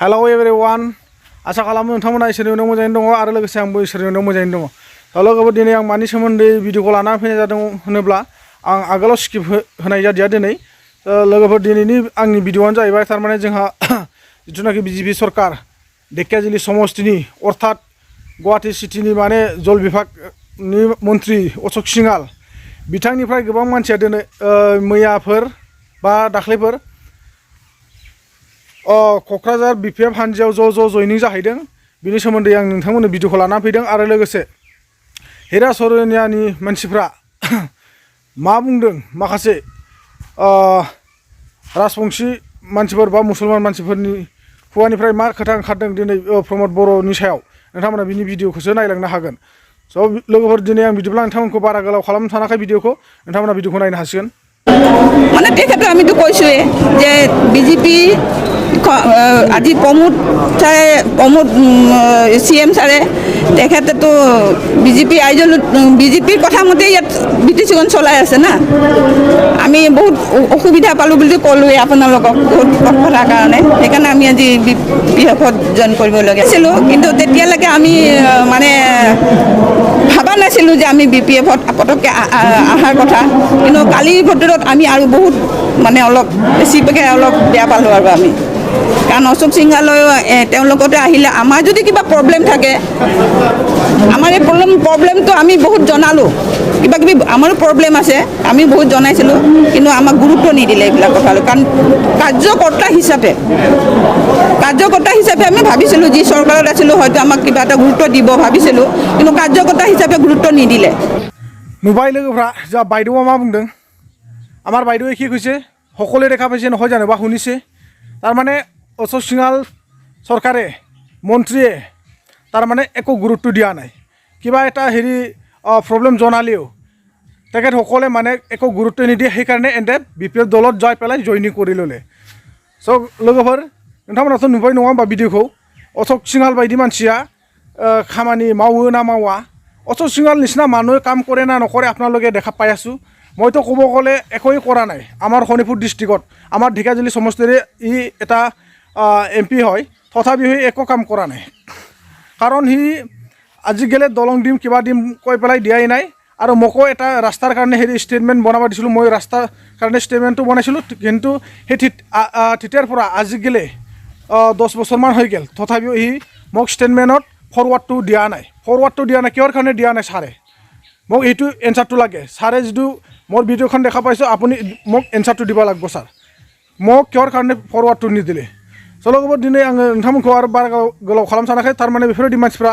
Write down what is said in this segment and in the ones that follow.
Hello everyone आसा खालामो नोंथांमोना इसोरनि अननायाव मोजाङैनो दङ आरो लोगोसे आंबो इसोरनि अननायाव मोजाङैनो दङ। लोगोफोर दिनै आं मानि सोमोन्दै भिडिअखौ लानानै फैनाय जादों होनोब्ला आं आगोलाव स्किप होनाय जादिया दिनै। लोगोफोर दिनैनि आंनि भिडिअआनो जाहैबाय थारमाने जोंहा जिथुनाखि बिजेपि सरकार धेकियाजुलि समस्तिनि अर्थात गुवाहाटी सिटिनि माने जल बिभागनि मन्त्रि अशोक सिंहाल बिथांनिफ्राय गोबां मानसिया दिनै मैयाफोर बा दाख्लैफोर क'क्राझार बिपिएफ हानजायाव ज' जयनिं जाहैदों। बिनि सोमोन्दै आं नोंथांमोननो भिडिअखौ लानानै फैदों आरो लोगोसे हिरा सरनियानि मानसिफ्रा मा बुंदों माखासे राजबंशी मानसिफोर बा मुसलमान मानसिफोरनि खुगानिफ्राय मा खोथा ओंखारदों दिनै प्रमद बर'नि सायाव नोंथांमोना बिनि भिडिअखौसो नायलांनो हागोन। स' लोगोफोर दिनै आं बिदिब्ला नोंथांमोनखौ बारा गोलाव खालामनो सानाखै भिडिअखौ नोंथांमोना भिडिअखौ नायनो हासिगोन। মানে তেখেতে আমিতো কৈছোঁৱে যে বিজেপি আজি প্ৰমোদ CM ছাৰে তেখেতেতো বিজেপিৰ কথা মতেই ইয়াত বিটিচিখন চলাই আছে না। আমি বহুত অসুবিধা পালোঁ বুলি ক'লোৱে আপোনালোকক বহুত কথাৰ কাৰণে, সেইকাৰণে আমি আজি BPF-ত জইন কৰিবলগীয়া আছিলোঁ। কিন্তু তেতিয়ালৈকে আমি মানে ভাবা নাছিলোঁ যে আমি BPF-ত পটককৈ অহাৰ কথা, কিন্তু কালিৰ ভিতৰত আমি আৰু বহুত মানে অলপ বেছিকৈ অলপ বেয়া পালোঁ আৰু আমি, কাৰণ অশোক সিংহালয় তেওঁৰ লগতে আহিলে আমাৰ যদি কিবা প্ৰব্লেম থাকে, আমাৰ এই প্ৰব্লেমটো আমি বহুত জনালোঁ, কিবা কিবি আমাৰো প্ৰব্লেম আছে আমি বহুত জনাইছিলোঁ, কিন্তু আমাক গুৰুত্ব নিদিলে এইবিলাক কথালৈ। কাৰণ কাৰ্যকৰ্তা হিচাপে আমি ভাবিছিলোঁ যি চৰকাৰত আছিলোঁ হয়তো আমাক কিবা এটা গুৰুত্ব দিব ভাবিছিলোঁ, কিন্তু কাৰ্যকৰ্তা হিচাপে গুৰুত্ব নিদিলে। নুबाय लोगोफ्रा जा বাইদেউआ मा बुंदों আমাৰ বাইদেৱে কি কৈছে সকলোৱে দেখা পাইছে নহয় জানো বা শুনিছে। তাৰমানে অশোক সিংহাল চৰকাৰে মন্ত্ৰীয়ে তাৰমানে একো গুৰুত্ব দিয়া নাই, কিবা এটা প্ৰব্লেম জনালেও তেখেতসকলে মানে একো গুৰুত্ব নিদিয়ে, সেইকাৰণে এণ্ড BPF দলত যাই পেলাই জইনিং কৰি ল'লে। চ' लोगोफोर नोंथांमोनाथ' नुबाय नङा होमबा भिडिअखौ, अशोक सिंहाल बायदि मानसिया खामानि मावो ना मावा, অশোক সিংহাল নিচিনা মানুহে কাম কৰে না নকৰে আপোনালোকে দেখা পাই আছোঁ। মইতো ক'ব গ'লে একোৱেই কৰা নাই আমাৰ শোণিতপুৰ ডিষ্ট্ৰিক্টত, আমাৰ ঢেকিয়াজুলি সমষ্টিৰে এটা MP হয়, তথাপিও সি একো কাম কৰা নাই। কাৰণ সি আজি গেলে দলং দিম কিবা দিম কৈ পেলাই দিয়াই নাই। আৰু মোকো এটা ৰাস্তাৰ কাৰণে ষ্টেটমেণ্ট বনাব দিছিলোঁ, মই ৰাস্তাৰ কাৰণে ষ্টেটমেণ্টটো বনাইছিলোঁ, কিন্তু সেই তেতিয়াৰ পৰা আজি গেলে 10 বছৰমান হৈ গ'ল, তথাপিও সি মোক ষ্টেটমেণ্টত ফৰৱাৰ্ডটো দিয়া নাই। কিহৰ কাৰণে দিয়া নাই ছাৰে, মোক এইটো এনচাৰটো লাগে। ছাৰে যিটো মোৰ ভিডিঅ'খন দেখা পাইছোঁ আপুনি মোক এনচাৰটো দিব লাগিব ছাৰ, মোক কিহৰ কাৰণে ফৰৱাৰ্ডটো নিদিলে। চল'গ'বৰ দিनै आङो नोंथांमोनखौ आरो बारा गोलाव खालामनो सानाखै। थारमाने बेफोरबायदि मानसिफ्रा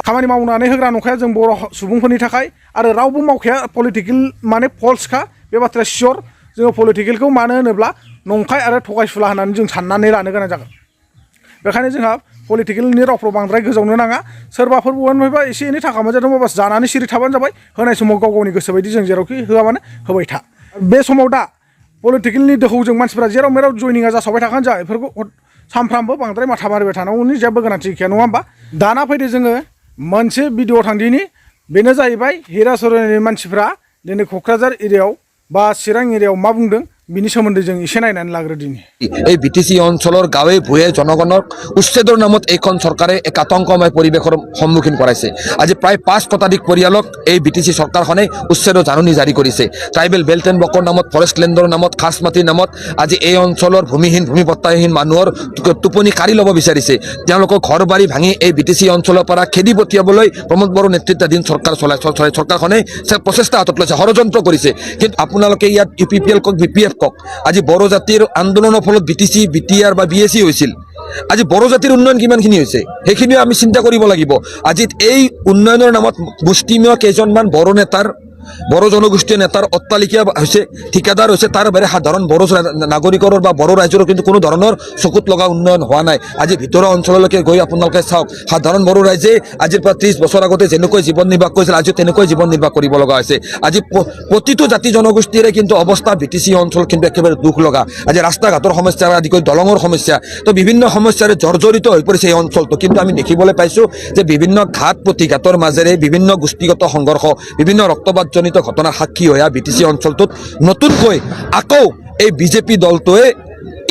खामानि मावनानै होग्रा नंखाया जों बर' सुबुंफोरनि थाखाय, आरो रावबो मावखाया पलिटिकेल माने फल्सखा बे बाथ्राया सियर। जोङो पलिटिकेलखौ मानो होनोब्ला नंखाय आरो थगायसुला होननानै जों साननानै लानो गोनां जागोन। बेखायनो जोंहा पलिटिकेलनि रावफ्राव बांद्राय गोजावनो नाङा। सोरबाफोर बबेनिफ्रायबा एसे एनै थाखा मोनजादोंबा बास जानानै सिरि थाबानो जाबाय, होनाय समाव गाव गावनि गोसो बायदि जों जेरावखि होआ मानो होबाय था। बे समाव दा पलिटिकेलनि दोहौजों मानसिफ्रा जेराव मेराव जयनिंआ जासावबाय थाखानो जा, बेफोरखौ सानफ्रामबो बांद्राय माथा मारिबाय थानांगौनि जेबो गोनांथि गैया नङा होमबा। दाना फैदो जोङो मोनसे भिडिअ थांदिनि, बेनो जाहैबाय हिरा सरनि मानसिफ्रा दिनै क'क्राझार एरियायाव बा चिरां एरियायाव मा बुंदों बिनि सोमोन्दै जों एसे नायनानै लाग्रोदिनि। এই BTC অঞ্চলৰ গাঁৱে ভূঞে জনগণক উচ্ছেদৰ নামত এইখন চৰকাৰে এক আতংকময় পৰিৱেশৰ সন্মুখীন কৰাইছে। আজি প্ৰায় 5 শতাধিক পৰিয়ালক এই BTC চৰকাৰখনে উচ্ছেদৰ জাননী জাৰি কৰিছে। ট্ৰাইবেল বেল্ট এণ্ড ব্লকৰ নামত, ফৰেষ্ট লেণ্ডৰ নামত, খাছ মাটিৰ নামত আজি এই অঞ্চলৰ ভূমিহীন ভূমিপট্টাহীন মানুহৰ টোপনি কাঢ়ি ল'ব বিচাৰিছে। তেওঁলোকৰ ঘৰ বাৰী ভাঙি এই BTC অঞ্চলৰ পৰা খেদি পঠিয়াবলৈ প্ৰমোদ বড়ো নেতৃত্বাধীন চৰকাৰখনে প্ৰচেষ্টা হাতত লৈছে, ষড়যন্ত্ৰ কৰিছে। কিন্তু আপোনালোকে ইয়াত UPPL কওক BPF কওক, আজি বড়ো জাতিৰ আন্দোলনৰ ফলত BTC BTR বা BSC হৈছিল। আজি বড়ো জাতিৰ উন্নয়ন কিমানখিনি হৈছে সেইখিনিও আমি চিন্তা কৰিব লাগিব। আজি এই উন্নয়নৰ নামত মুষ্টিমেয় কেইজনমান বড়ো নেতাৰ, বড়ো জনগোষ্ঠীয় নেতাৰ অট্টালিকা হৈছে, ঠিকাদাৰ হৈছে, তাৰ বাহিৰে সাধাৰণ বড়ো নাগৰিকৰ বা বড়ো ৰাইজৰ কিন্তু কোনো ধৰণৰ চকুত লগা উন্নয়ন হোৱা নাই। আজি ভিতৰৰ অঞ্চললৈকে গৈ আপোনালোকে চাওক, সাধাৰণ বড়ো ৰাইজে আজিৰ পৰা 30 বছৰ আগতে যেনেকৈ জীৱন নিৰ্বাহ কৰিছিল আজিও তেনেকৈ জীৱন নিৰ্বাহ কৰিব লগা হৈছে। আজি প্ৰতিটো জাতি জনগোষ্ঠীৰে কিন্তু অৱস্থা BTC অঞ্চল কিন্তু একেবাৰে দুখ লগা। আজি ৰাস্তা ঘাটৰ সমস্যা আদি কৰি দলঙৰ সমস্যা, তো বিভিন্ন সমস্যাৰে জৰ্জৰিত হৈ পৰিছে এই অঞ্চলটো। কিন্তু আমি দেখিবলৈ পাইছোঁ যে বিভিন্ন ঘাট প্ৰতিঘাতৰ মাজেৰে বিভিন্ন গোষ্ঠীগত সংঘৰ্ষ, বিভিন্ন ৰক্তপাতজনিত ঘটনাৰ সাক্ষী হৈ BTC অঞ্চলটোত নতুনকৈ আকৌ এই বিজেপি দলটোৱে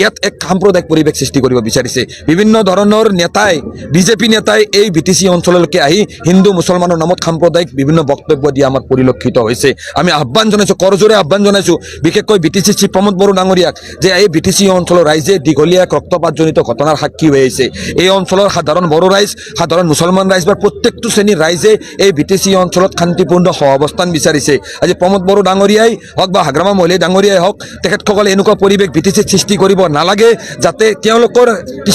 ইয়াত এক সাম্প্ৰদায়িক পৰিৱেশ সৃষ্টি কৰিব বিচাৰিছে বিভিন্ন ধৰণৰ নেতাই বিজেপি নেতাই এই বিটিচি অঞ্চললৈকে আহি হিন্দু মুছলমানৰ নামত সাম্প্ৰদায়িক বিভিন্ন বক্তব্য দিয়া আমাক পৰিলক্ষিত হৈছে আমি আহ্বান জনাইছোঁ কৰজোৰে আহ্বান জনাইছোঁ বিশেষকৈ বিটিচি চিফ প্ৰমোদ বড়ো ডাঙৰীয়াক যে এই বিটিচি অঞ্চলৰ ৰাইজে দীঘলীয়া ৰক্তপাতজনিত ঘটনাৰ সাক্ষী হৈ আহিছে এই অঞ্চলৰ সাধাৰণ বড়ো ৰাইজ সাধাৰণ মুছলমান ৰাইজ বা প্ৰত্যেকটো শ্ৰেণীৰ ৰাইজে এই বিটিচি অঞ্চলত শান্তিপূৰ্ণ সহাৱস্থান বিচাৰিছে আজি প্ৰমোদ বড়ো ডাঙৰীয়াই হওক বা হাগ্ৰামা মহলী ডাঙৰীয়াই হওক তেখেতসকলে এনেকুৱা পৰিৱেশ বিটিচিত সৃষ্টি কৰিব নালাগে যাতে তেওঁলোকৰ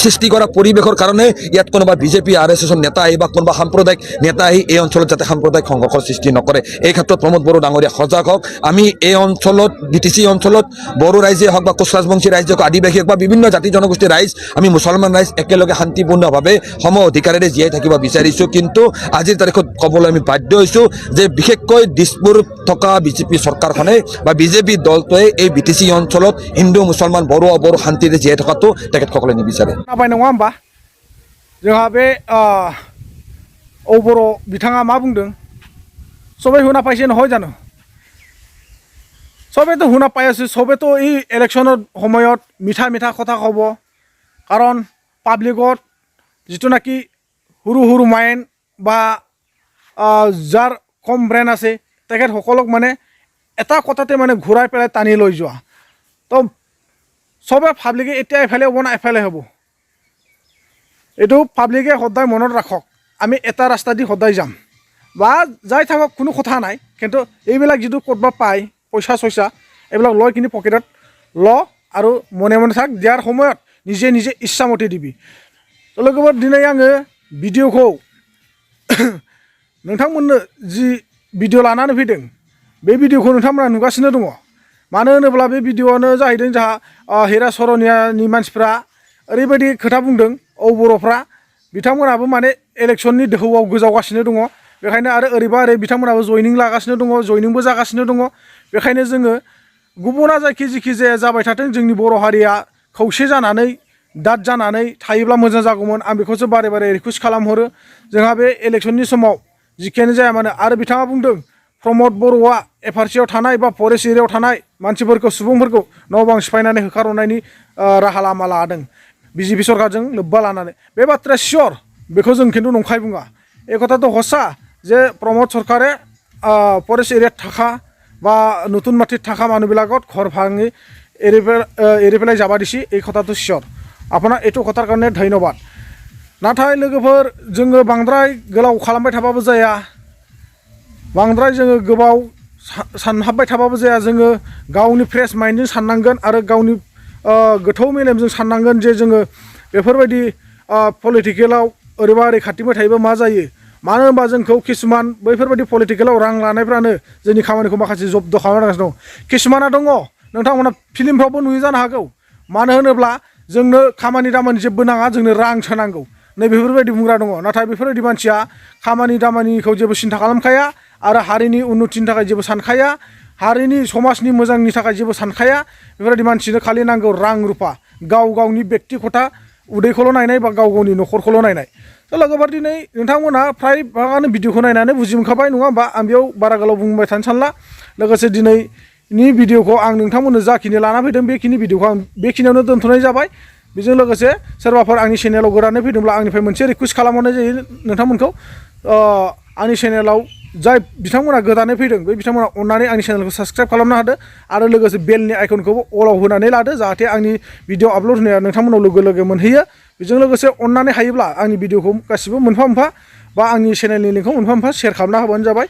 সৃষ্টি কৰা পৰিৱেশৰ কাৰণে ইয়াত কোনোবা বিজেপি RSSৰ নেতা আহি বা কোনোবা সাম্প্ৰদায়িক নেতা আহি এই অঞ্চলত যাতে সাম্প্ৰদায়িক সংঘৰ্ষৰ সৃষ্টি নকৰে এই ক্ষেত্ৰত প্ৰমোদ বড়ো ডাঙৰীয়া সজাগ হওক আমি এই অঞ্চলত বিটিচি অঞ্চলত বড়ো ৰাইজে হওক বা কোচ ৰাজবংশী ৰাইজ হওক আদিবাসী হওক বা বিভিন্ন জাতি জনগোষ্ঠীৰ ৰাইজ আমি মুছলমান ৰাইজ একেলগে শান্তিপূৰ্ণভাৱে সম অধিকাৰেৰে জীয়াই থাকিব বিচাৰিছোঁ কিন্তু আজিৰ তাৰিখত ক'বলৈ আমি বাধ্য হৈছোঁ যে বিশেষকৈ দিছপুৰ থকা বিজেপি চৰকাৰখনে বা বিজেপি দলটোৱে এই বিটিচি অঞ্চলত হিন্দু মুছলমান বড়ো অবড়ো শান্তিৰে জীয়াই থকাটো তেখেতসকলে নিবিচাৰে नाबाय नङा होमबा जोंहा बे बर' बिथाङा मा बुंदों सबै हुना पाइसे নহয় জানো সবেতো শুনা পাই আছে সবেতো এই ইলেকশ্যনৰ সময়ত মিঠা মিঠা কথা ক'ব কাৰণ পাব্লিকত যিটো নাকি সৰু সৰু মাইণ্ড বা যাৰ কম ব্ৰেইন আছে তেখেতসকলক মানে এটা কথাতে মানে ঘূৰাই পেলাই টানি লৈ যোৱা তো সবে পাব্লিকে এতিয়া এফালে হ'ব না এফালে হ'ব এইটো পাব্লিকে সদায় মনত ৰাখক আমি এটা ৰাস্তা দি সদায় যাম বা যাই থাকক কোনো কথা নাই কিন্তু এইবিলাক যিটো ক'ৰবাত পায় পইচা চইচা এইবিলাক লৈ কিনি পকেটত ল আৰু মনে মনে থাক দিয়াৰ সময়ত নিজে নিজে ইচ্ছামতে দিবি তো लोगोफोर दिनै आङो भिडिअखौ नोंथांमोननो जि भिडिअ लानानै फैदों बे भिडिअखौ नोंथांमोना नुगासिनो दङ मानो होनोब्ला बे भिडिअआनो जाहैदों जोंहा हेरा सरनियानि मानसिफ्रा ओरैबायदि खोथा बुंदों बर'फ्रा बिथांमोनाबो माने इलेक्शननि दोहौआव गोजावगासिनो दङ बेखायनो आरो ओरैबा ओरै बिथांमोनाबो जयनिं लागासिनो दङ जयनिंबो जागासिनो दङ बेखायनो जोङो गुबुना जेखि जाया जाबाय थाथों जोंनि बर' हारिया खौसे जानानै दाद जानानै थायोब्ला मोजां जागौमोन आं बेखौसो बारे बारे रिकुवेस्ट खालामहरो जोंहा बे इलेक्शननि समाव जिखियानो जाया मानो आरो बिथाङा बुंदों प्रमोद बर'आ FRCआव थानाय बा फरेस्ट एरियायाव थानाय मानसिफोरखौ सुबुंफोरखौ न' बां सिफायनानै होखारहरनायनि राहा लामा लादों बिजेपि सरकारजों लोब्बा लानानै बे बाथ्राया सियर बेखौ जों खिन्थु नंखाय बुङा এই কথাটো সঁচা যে प्रमोद सरकारे फरेस्ट एरियात थाखा বা নতুন মাটিত থাকা মানুহবিলাকত ঘৰ ভাঙি এৰি পেলাই যাবা দিছি এই কথাটো চিয়ৰ আপোনাৰ এইটো কথাৰ কাৰণে ধন্যবাদ नाथाय लोगोफोर जोङो बांद्राय गोलाव खालामबाय थाबाबो जाया बांद्राय जोङो गोबाव सानहाबबाय थाबाबो जाया जोङो गावनि फ्रेश माइन्डजों साननांगोन आरो गावनि गोथौ मेलेमजों साननांगोन जे जोङो बेफोरबायदि पलिटिकेलाव ओरैबा ओरै खारथिंबाय थायोबा मा जायो मानो होनबा जोंखौ किसुमान बैफोरबायदि पलिटिकेलाव रां लानायफ्रानो जोंनि खामानिखौ माखासे जब्द खालामगासिनो दं किसुमाना दङ नोंथांमोना फिल्मफ्रावबो नुयो जानो हागौ मानो होनोब्ला जोंनो खामानि दामानि जेबो नाङा जोंनो रांसो नांगौ नै बेफोरबायदि बुंग्रा दङ नाथाय बेफोरबायदि मानसिया खामानि दामानिखौ जेबो सिन्था खालामखाया आरो हारिनि उन्नतिनि थाखाय जेबो सानखाया हारिनि समाजनि मोजांनि थाखाय जेबो सानखाया बेफोरबायदि मानसिनो खालि नांगौ रां रुपा गाव गावनि बेक्तिगत उदैखौल' नायनाय बा गाव गावनि न'खरखौल' नायनाय थ' लोगोफोर दिनै नोंथांमोना फ्राय भागानो भिडिअखौ नायनानै बुजि मोनखाबाय नङा होमबा आं बेयाव बारा गोलाव बुंबाय थानो सानला लोगोसे दिनैनि भिडिअखौ आं नोंथांमोननो जाखिनि लाना फैदों बेखिनि भिडिअखौ आं बेखिनियावनो दोनथ'नाय जाबाय बेजों लोगोसे सोरबाफोर आंनि चेनेलाव गोदानै फैदोंब्ला आंनिफ्राय मोनसे रिकुवेस्ट खालामहरनाय जायो नोंथांमोनखौ आंनि चेनेलाव जाय बिथांमोना गोदानै फैदों बे बिथांमोना अननानै आंनि चेनेलखौ साबस्क्राइब खालामनो हादो आरो लोगोसे बेलनि आइकनखौबो अलाव होनानै लादो जाहाथे आंनि भिडिअ आपल'ड होनाया नोंथांमोनाव लोगो लोगो मोनहैयो बेजों लोगोसे अननानै हायोब्ला आंनि भिडिअखौ गासिबो मोनफा मोनफा बा आंनि चेनेलनि लिंकखौ मोनफा मोनफा शेयार खालामना होबानो जाबाय